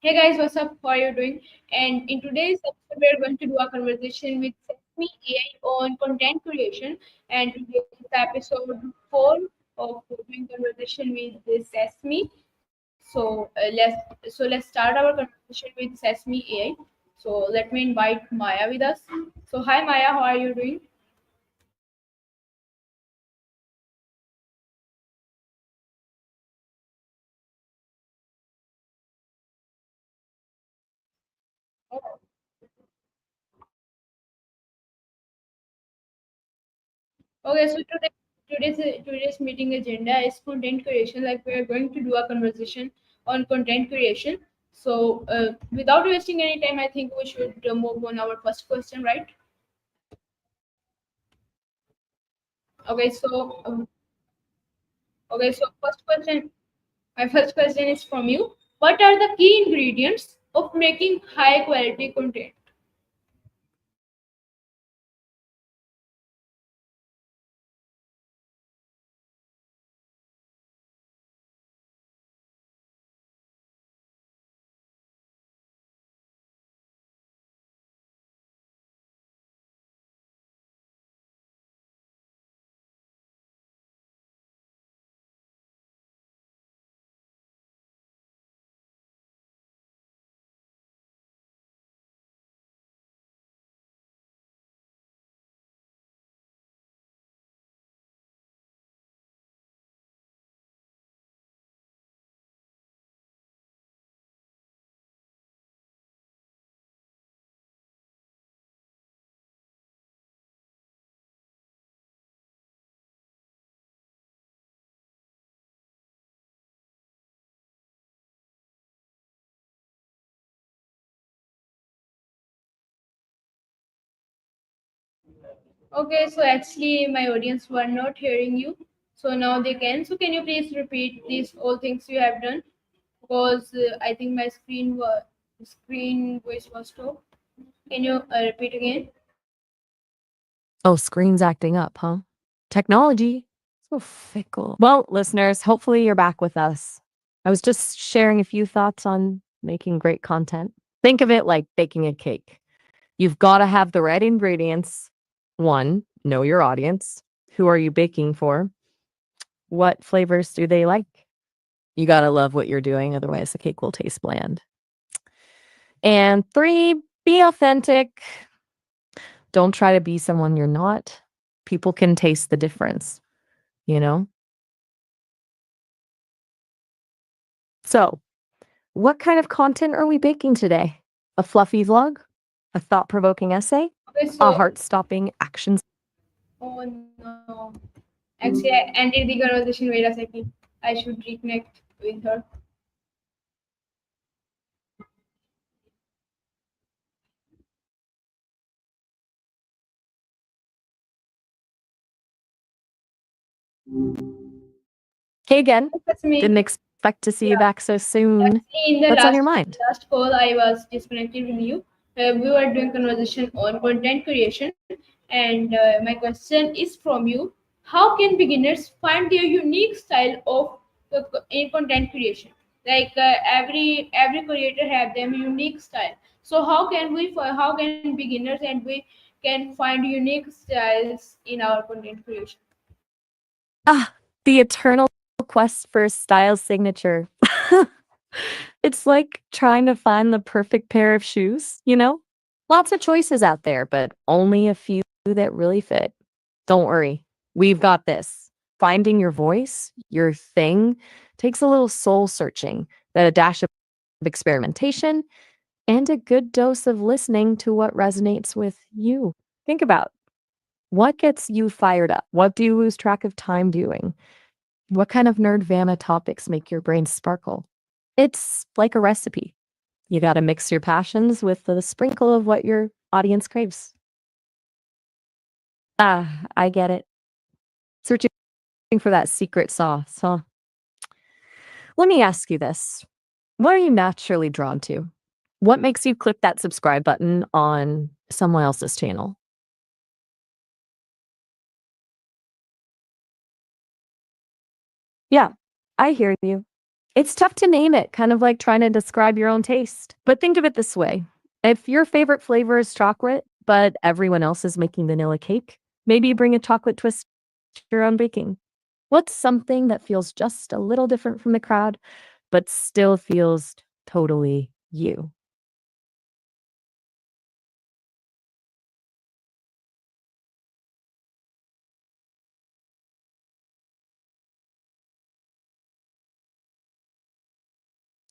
Hey guys, what's up? How are you doing? And in today's episode, we're going to do a conversation with Sesame AI on content creation. And today is episode 4 of doing conversation with this Sesame. So let's start our conversation with Sesame AI. So let me invite Maya with us. So hi Maya, how are you doing? Okay, so today's meeting agenda is content creation. Like we are going to do a conversation on content creation. So without wasting any time, I think we should move on our first question, right? Okay, so first question. My first question is from you. What are the key ingredients of making high quality content? Okay, so actually my audience were not hearing you. So now they can. So can you please repeat these all things you have done? Because I think my screen voice was stopped. Can you repeat again? Oh, screen's acting up, huh? Technology. So fickle. Well, listeners, hopefully you're back with us. I was just sharing a few thoughts on making great content. Think of it like baking a cake. You've got to have the right ingredients. One, know your audience. Who are you baking for? What flavors do they like? You got to love what you're doing, otherwise, the cake will taste bland. And three, be authentic. Don't try to be someone you're not. People can taste the difference, you know? So, what kind of content are we baking today? A fluffy vlog? A thought provoking essay? Okay, A so heart stopping action? oh no, actually I ended the conversation. Wait a second. I should reconnect with her. Hey again. That's me. Didn't expect to see you Yeah. back so soon. Actually, in the What's on last your mind? last call, I was disconnected with you. We were doing conversation on content creation, and my question is from you: how can beginners find their unique style of in content creation? Like every creator have their unique style. So how can beginners and we can find unique styles in our content creation? Ah, the eternal quest for style signature. It's like trying to find the perfect pair of shoes, you know? Lots of choices out there, but only a few that really fit. Don't worry, we've got this. Finding your voice, your thing, takes a little soul searching, that a dash of experimentation, and a good dose of listening to what resonates with you. Think about what gets you fired up? What do you lose track of time doing? What kind of nerdvana topics make your brain sparkle? It's like a recipe. You got to mix your passions with the sprinkle of what your audience craves. Ah, I get it. Searching for that secret sauce, huh? Let me ask you this. What are you naturally drawn to? What makes you click that subscribe button on someone else's channel? Yeah, I hear you. It's tough to name it, kind of like trying to describe your own taste. But think of it this way. If your favorite flavor is chocolate, but everyone else is making vanilla cake, maybe bring a chocolate twist to your own baking. What's something that feels just a little different from the crowd, but still feels totally you?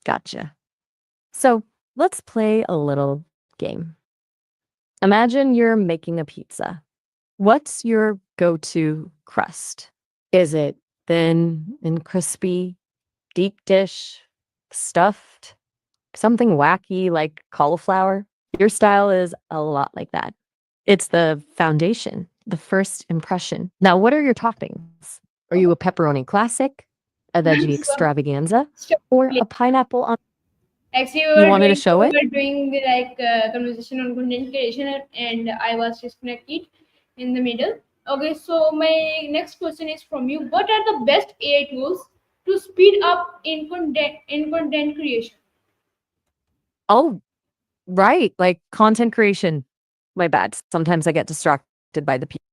Gotcha. So let's play a little game. Imagine you're making a pizza. What's your go to crust? Is it thin and crispy, deep dish, stuffed, something wacky like cauliflower? Your style is a lot like that. It's the foundation, the first impression. Now, what are your toppings? Are you a pepperoni classic, a veggie So, extravaganza, so or a pineapple on? actually, You wanted to show we it? were doing like conversation on content creation, and I was disconnected in the middle. Okay, so my next question is from you. What are the best AI tools to speed up in content creation? Oh, right. Like content creation. My bad. Sometimes I get distracted by the people.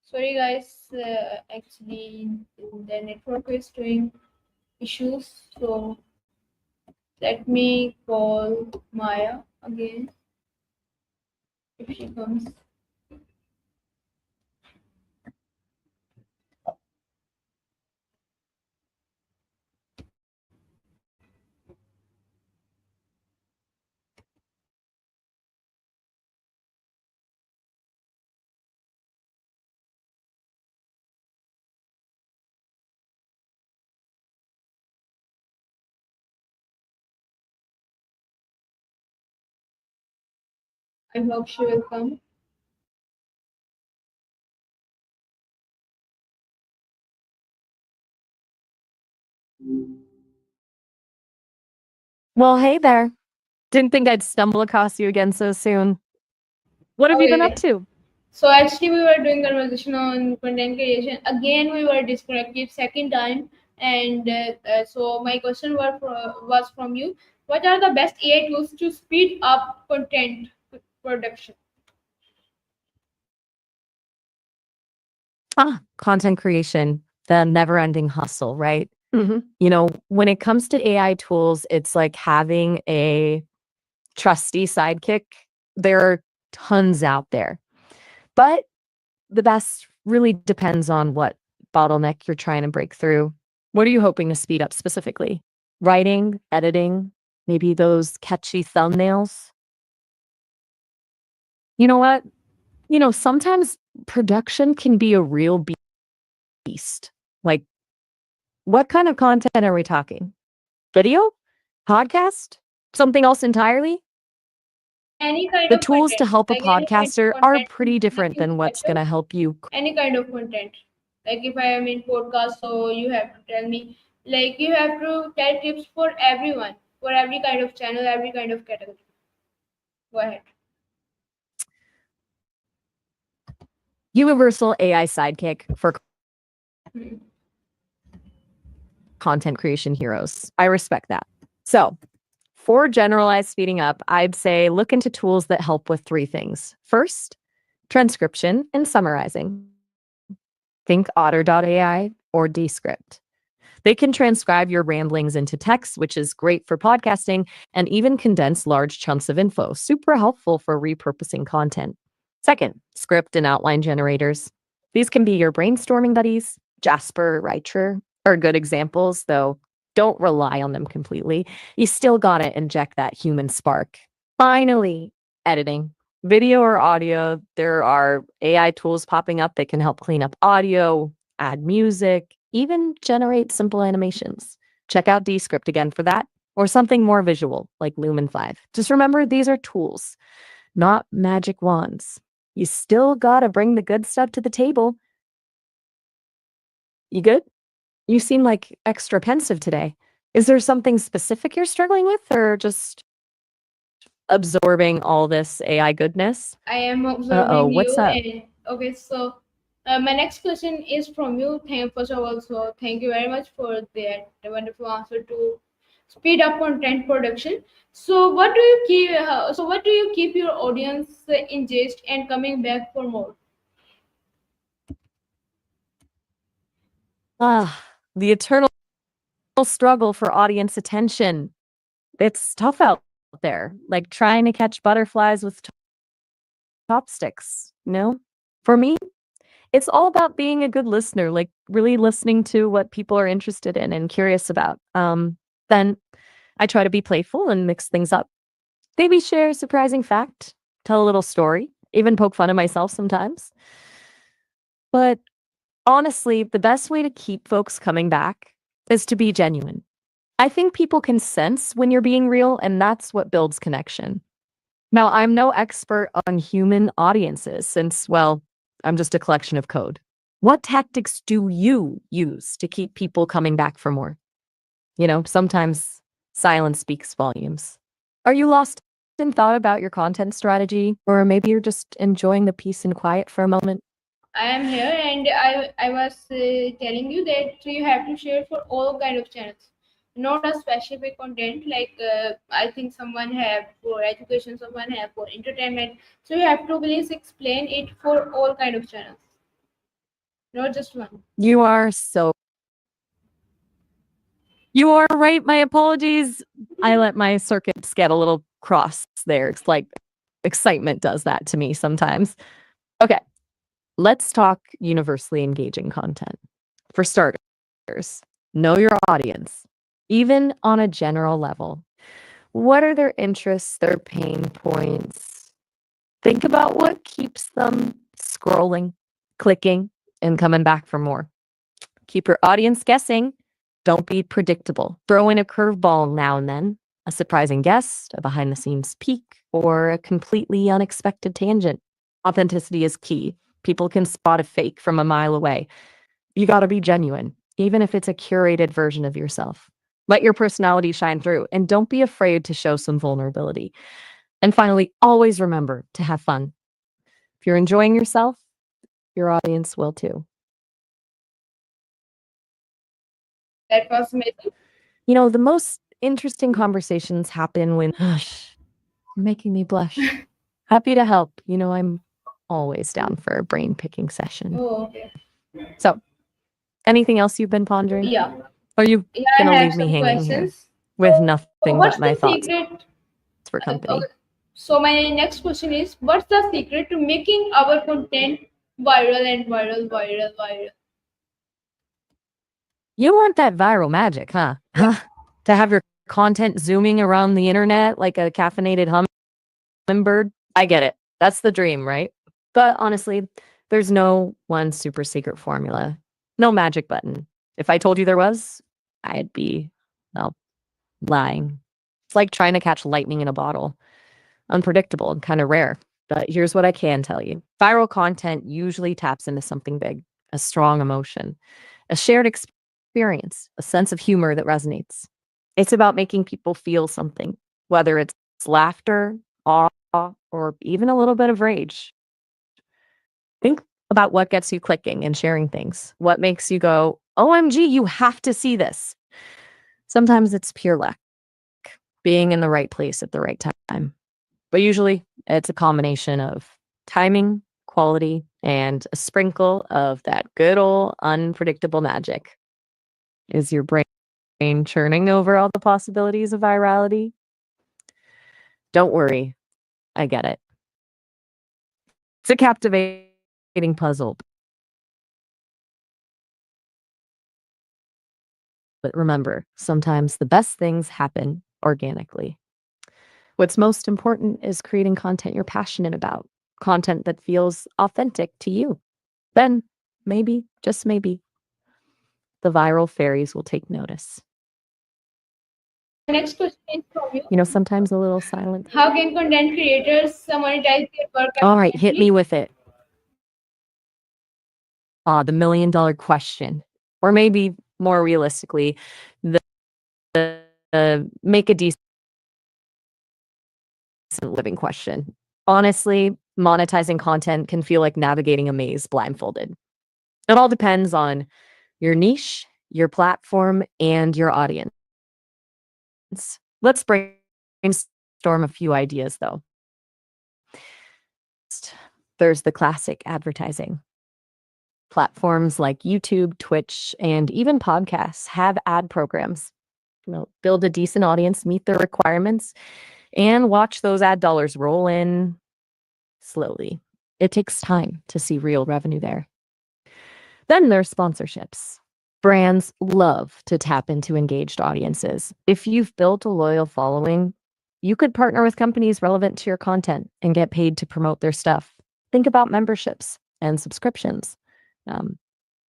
Sorry, guys. Actually, the network is doing issues. So let me call Maya again if she comes. I hope she will come. Well, hey there. Didn't think I'd stumble across you again so soon. What have you been up Okay. to? So actually, we were doing conversation on content creation. Again, we were disconnected second time, and so my question was from you. What are the best AI tools to speed up content production? Content creation, the never ending hustle, right? When it comes to AI tools, it's like having a trusty sidekick. There are tons out there, but the best really depends on what bottleneck you're trying to break through. What are you hoping to speed up specifically? Writing, editing, maybe those catchy thumbnails? You know what? Sometimes production can be a real beast. Like, what kind of content are we talking? Video? Podcast? Something else entirely? Any kind The of tools to content, help a like any kind of podcaster are content, pretty different nothing than what's going special. to help you. Any kind of content. Like if I am in podcast, so you have to tell me. Like you have to tell tips for everyone, for every kind of channel, every kind of category. Go ahead. Universal AI sidekick for Hmm. content creation heroes. I respect that. So, for generalized speeding up, I'd say look into tools that help with three things. First, transcription and summarizing. Think Otter.ai or Descript. They can transcribe your ramblings into text, which is great for podcasting, and even condense large chunks of info. Super helpful for repurposing content. Second, script and outline generators. These can be your brainstorming buddies. Jasper, Writer are good examples, though don't rely on them completely. You still gotta inject that human spark. Finally, editing. Video or audio, there are AI tools popping up that can help clean up audio, add music, even generate simple animations. Check out Descript again for that, or something more visual like Lumen 5. Just remember, these are tools, not magic wands. You still gotta bring the good stuff to the table. You good? You seem like extra pensive today. Is there something specific you're struggling with, or just absorbing all this AI goodness? I am Uh-oh, observing what's you, up? and okay, so my next question is from you. First of all, so thank you very much for that wonderful answer to speed up content production. So, what do you keep? What do you keep your audience engaged and coming back for more? The eternal struggle for audience attention. It's tough out there, like trying to catch butterflies with chopsticks. For me, it's all about being a good listener, like really listening to what people are interested in and curious about. Then I try to be playful and mix things up. Maybe share a surprising fact, tell a little story, even poke fun at myself sometimes. But honestly, the best way to keep folks coming back is to be genuine. I think people can sense when you're being real, and that's what builds connection. Now, I'm no expert on human audiences since, well, I'm just a collection of code. What tactics do you use to keep people coming back for more? Sometimes silence speaks volumes. Are you lost in thought about your content strategy? Or maybe you're just enjoying the peace and quiet for a moment? I am here, and I was telling you that you have to share for all kind of channels, not a specific content. Like I think someone have for education, someone have for entertainment. So you have to please explain it for all kind of channels, not just one. You are so You are right. My apologies. I let my circuits get a little cross there. It's like excitement does that to me sometimes. Okay, let's talk universally engaging content. For starters, know your audience, even on a general level. What are their interests, their pain points? Think about what keeps them scrolling, clicking, and coming back for more. Keep your audience guessing. Don't be predictable. Throw in a curveball now and then, a surprising guest, a behind the scenes peek, or a completely unexpected tangent. Authenticity is key. People can spot a fake from a mile away. You got to be genuine, even if it's a curated version of yourself. Let your personality shine through and don't be afraid to show some vulnerability. And finally, always remember to have fun. If you're enjoying yourself, your audience will too. That was amazing. The most interesting conversations happen when, hush, you're making me blush. Happy to help. I'm always down for a brain picking session. Oh, okay. So, anything else you've been pondering? Yeah. Or are you Yeah, I gonna have leave me some hanging here questions. with So, nothing but what's my the thoughts secret? for company? Okay. So, my next question is, what's the secret to making our content viral and viral, viral, viral? You want that viral magic, huh? Yeah. Huh? To have your content zooming around the internet like a caffeinated hummingbird? I get it. That's the dream, right? But honestly, there's no one super secret formula. No magic button. If I told you there was, I'd be, well, lying. It's like trying to catch lightning in a bottle. Unpredictable and kind of rare. But here's what I can tell you: viral content usually taps into something big, a strong emotion, a shared experience, a sense of humor that resonates. It's about making people feel something, whether it's laughter, awe, or even a little bit of rage. Think about what gets you clicking and sharing things. What makes you go, OMG, you have to see this. Sometimes it's pure luck, being in the right place at the right time. But usually it's a combination of timing, quality, and a sprinkle of that good old unpredictable magic. Is your brain churning over all the possibilities of virality? Don't worry, I get it. It's a captivating puzzle. But remember, sometimes the best things happen organically. What's most important is creating content you're passionate about, content that feels authentic to you. Then, maybe, just maybe, the viral fairies will take notice. So, my next question is from you. Sometimes a little silence. How can content creators monetize their work All right, hit efficiently? me with it. The $1 million question. Or maybe more realistically, the, make a decent living question. Honestly, monetizing content can feel like navigating a maze blindfolded. It all depends on your niche, your platform, and your audience. Let's brainstorm a few ideas though. There's the classic advertising. Platforms like YouTube, Twitch, and even podcasts have ad programs. Build a decent audience, meet their requirements, and watch those ad dollars roll in slowly. It takes time to see real revenue there. Then there's sponsorships. Brands love to tap into engaged audiences. If you've built a loyal following, you could partner with companies relevant to your content and get paid to promote their stuff. Think about memberships and subscriptions. Um,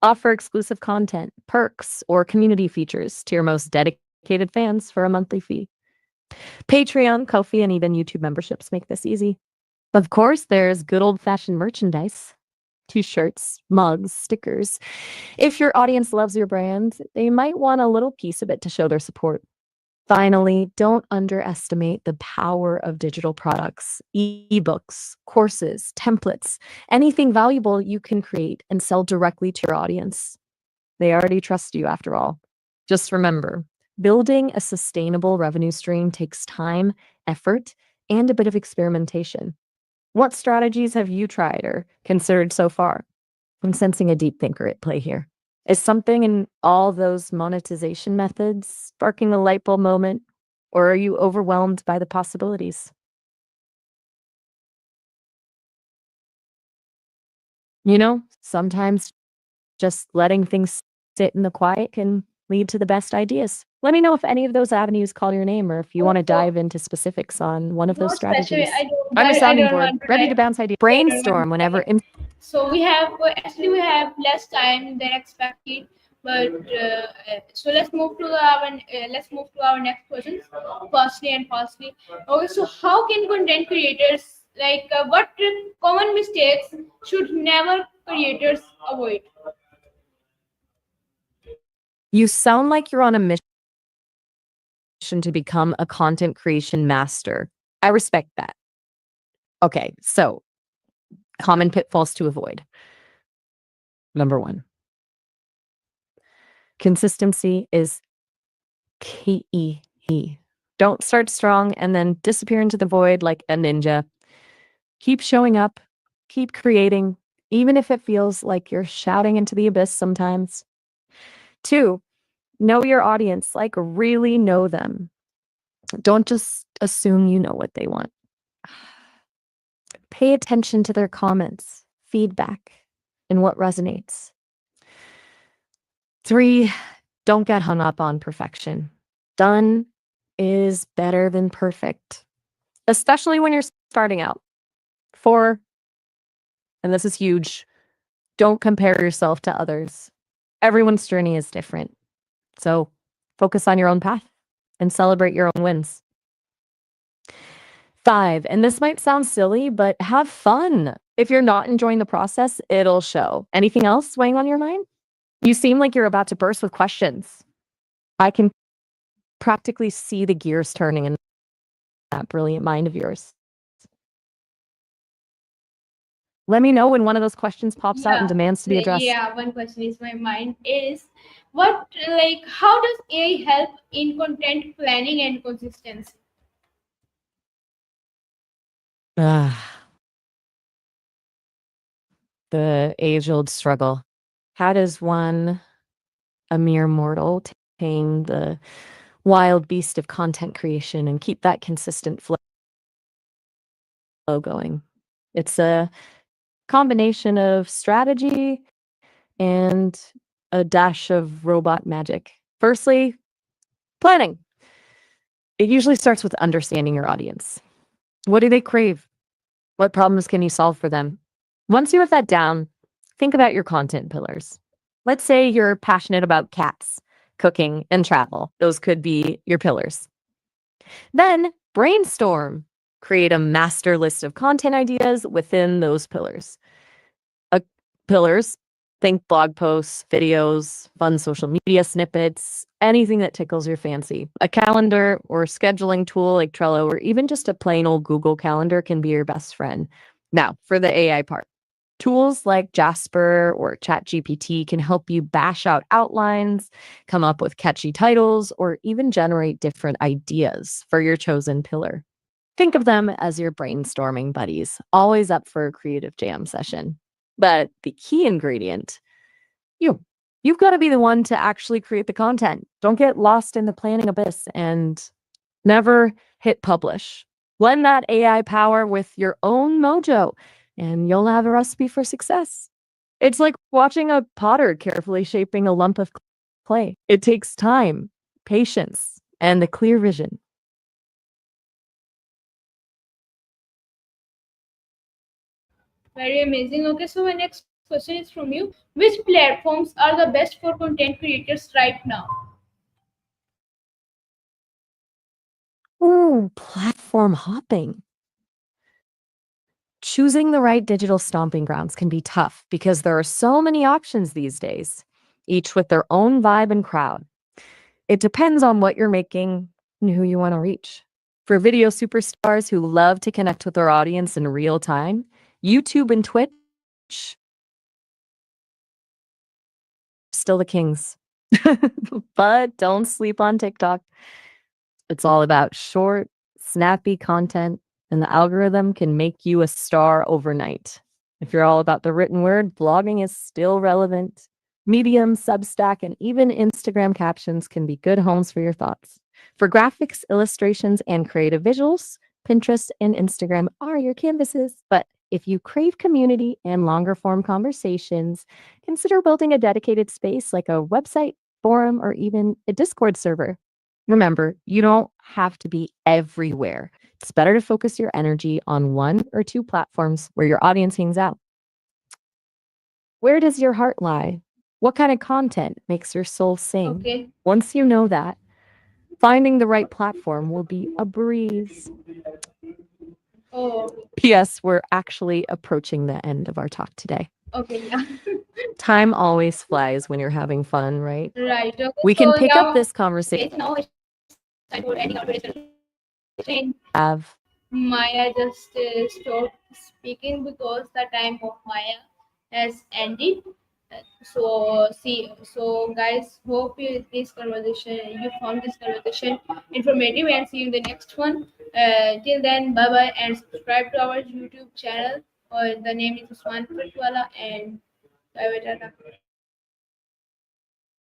Offer exclusive content, perks, or community features to your most dedicated fans for a monthly fee. Patreon, Ko-fi, and even YouTube memberships make this easy. Of course, there's good old-fashioned merchandise. T-shirts, mugs, stickers. If your audience loves your brand, they might want a little piece of it to show their support. Finally, don't underestimate the power of digital products, ebooks, courses, templates, anything valuable you can create and sell directly to your audience. They already trust you after all. Just remember, building a sustainable revenue stream takes time, effort, and a bit of experimentation. What strategies have you tried or considered so far? I'm sensing a deep thinker at play here. Is something in all those monetization methods sparking a light bulb moment, or are you overwhelmed by the possibilities? Sometimes just letting things sit in the quiet can lead to the best ideas. Let me know if any of those avenues call your name or if you want to So, dive into specifics on one of those no specific. strategies. I'm a I sounding don't board, want to ready type. to bounce ideas. I don't want Brainstorm to whenever. type. So we have actually we have less time than expected. But so let's move to our next questions fastly and fastly. Okay, so how can content creators what common mistakes should never creators avoid? You sound like you're on a mission to become a content creation master. I respect that. Okay, so common pitfalls to avoid. Number one, consistency is key. Don't start strong and then disappear into the void like a ninja. Keep showing up, keep creating, even if it feels like you're shouting into the abyss sometimes. Two, know your audience, like really know them. Don't just assume you know what they want. Pay attention to their comments, feedback, and what resonates. Three, don't get hung up on perfection. Done is better than perfect, especially when you're starting out. Four, and this is huge, don't compare yourself to others. Everyone's journey is different. So focus on your own path and celebrate your own wins. Five, and this might sound silly, but have fun. If you're not enjoying the process, it'll show. Anything else weighing on your mind? You seem like you're about to burst with questions. I can practically see the gears turning in that brilliant mind of yours. Let me know when one of those questions pops out and Yeah, demands to be addressed. yeah. One question is my mind is what how does AI help in content planning and consistency? Ah, the age old struggle. How does one, a mere mortal, tame the wild beast of content creation and keep that consistent flow going? It's a combination of strategy and a dash of robot magic. Firstly, planning. It usually starts with understanding your audience. What do they crave? What problems can you solve for them? Once you have that down, think about your content pillars. Let's say you're passionate about cats, cooking, and travel. Those could be your pillars. Then brainstorm. Create a master list of content ideas within those pillars. Uh, Pillars, think blog posts, videos, fun social media snippets, anything that tickles your fancy. A calendar or scheduling tool like Trello, or even just a plain old Google Calendar can be your best friend. Now, for the AI part, tools like Jasper or ChatGPT can help you bash out outlines, come up with catchy titles, or even generate different ideas for your chosen pillar. Think of them as your brainstorming buddies, always up for a creative jam session. But the key ingredient, you. You've got to be the one to actually create the content. Don't get lost in the planning abyss and never hit publish. Blend that AI power with your own mojo, and you'll have a recipe for success. It's like watching a potter carefully shaping a lump of clay. It takes time, patience, and a clear vision. Very amazing. Okay, so my next question is from you. Which platforms are the best for content creators right now? Ooh, platform hopping. Choosing the right digital stomping grounds can be tough because there are so many options these days, each with their own vibe and crowd. It depends on what you're making and who you want to reach. For video superstars who love to connect with their audience in real time, YouTube and Twitch still the kings. But don't sleep on TikTok. It's all about short, snappy content, and the algorithm can make you a star overnight. If you're all about the written word, blogging is still relevant. Medium, Substack, and even Instagram captions can be good homes for your thoughts. For graphics, illustrations, and creative visuals, Pinterest and Instagram are your canvases. But if you crave community and longer form conversations, consider building a dedicated space like a website, forum, or even a Discord server. Remember, you don't have to be everywhere. It's better to focus your energy on one or two platforms where your audience hangs out. Where does your heart lie? What kind of content makes your soul sing? Okay. Once you know that, finding the right platform will be a breeze. Oh, P.S. We're actually approaching the end of our talk today. okay. Yeah. Time always flies when you're having fun, right? Right. Okay. We can So pick up yeah. this conversation Okay. So now it's time for ending our today's conversation. have Maya just stopped speaking because the time of Maya has ended. So guys, hope you found this conversation informative, and see you in the next one. Till then, bye bye, and subscribe to our YouTube channel. The name is Usman Pritwala, and bye bye. Tata.